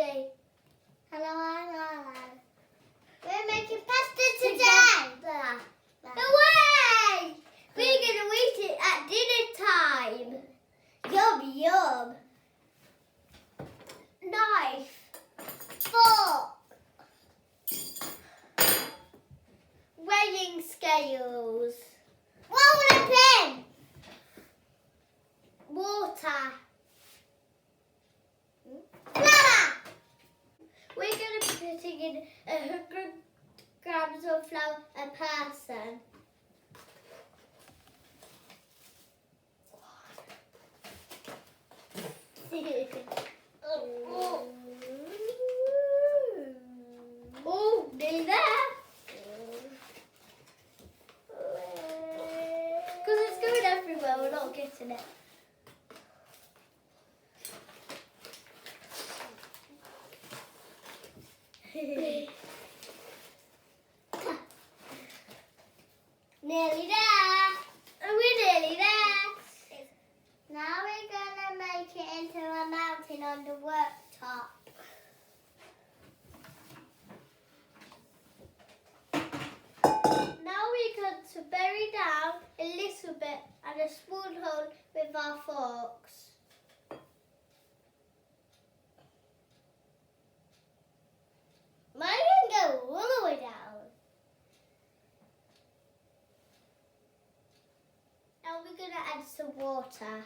Polly. Hello, I'm Arlo. We're making pasta today. Away! We're going to eat it at dinner time. Yum, yum. Knife. Fork. Weighing scales. Rolling pin. Water. Flour. We're going to be putting in 100 grams of flour a person. Oh, nearly there. Because it's going everywhere, we're not getting it. Nearly there. And we're nearly there. Now we're going to make it into a mountain on the worktop. Now we're going to bury down a little bit and a spoon hole with our forks. Mine can go all the way down. Now we're going to add some water.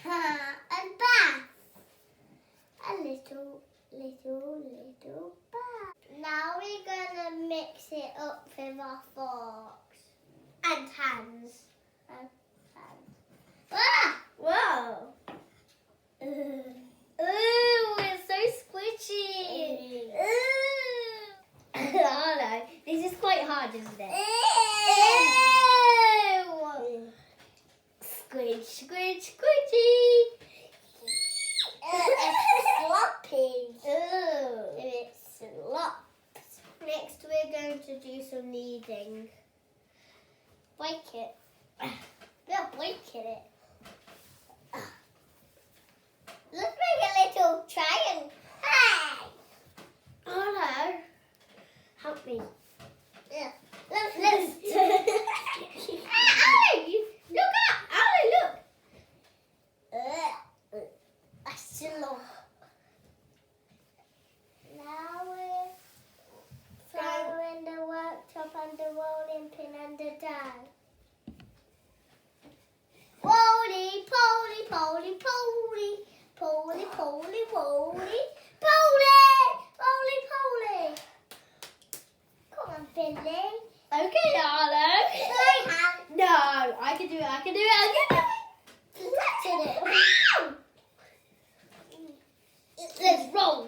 And bath. A little bath. Now we're going to mix it up with our forks. And hands. Ah! Whoa! Ooh, it's so squishy. Oh no, this is quite hard, isn't it? Ew. Squidge, squidge, squidgy. It's sloppy. Ooh, it slops. Next, we're going to do some kneading. Break it. We're breaking it. Let's make a little triangle. Hey! Oh no. Help me. Yeah. Let's Ali, look up! Ali, look! I still love. Now we're throwing the worktop and the rolling pin and the dough. Poly, poly, poly, poly. Poly, poly, poly. Poly, poly, poly. Come on, Finley. Okay, Arlo. No, I can do it. Let's roll.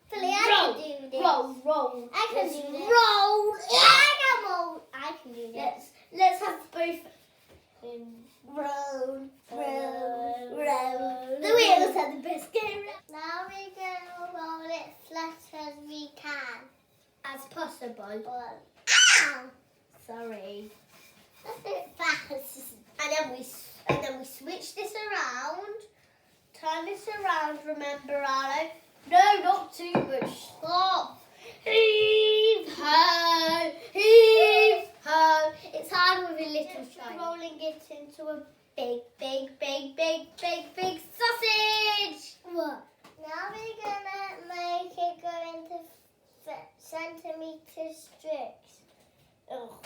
Finley, I can do this. Roll. I can do this. Roll. I can do this. Let's have both. Roll. The wheels are the best game. Now we're going to roll it flat as we can. As possible. Ow! Sorry. Let's do it fast. And then we switch this around. Turn this around, remember, Arlo? No, not too much. Stop. Heave ho. Heave ho. It's hard with a little child. Rolling it into a big sausage. What? Now we're gonna make it go into centimetre strips. Oh,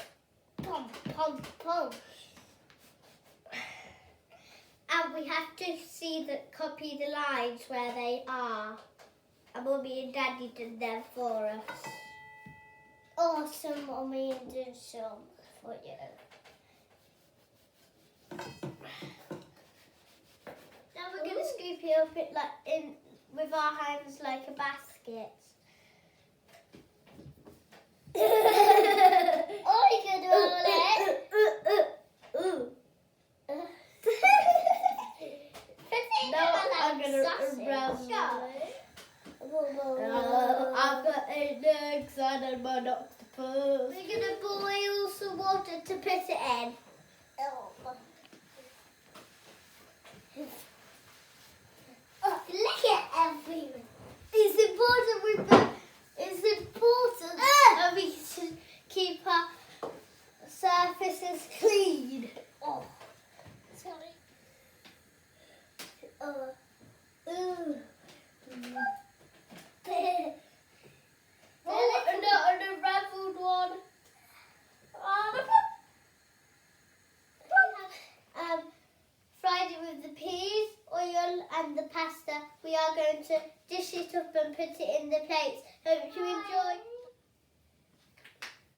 pom. And we have to copy the lines where they are. And Mummy and Daddy did them for us. Awesome, Mummy, and do some for you. Now we're going to scoop it up with our hands like a basket. Or we could roll it. I'm going to roll it. I've got 8 legs and I'm an octopus. We're going to boil some water to put it in. and the pasta. We are going to dish it up and put it in the plates. Hope you enjoy.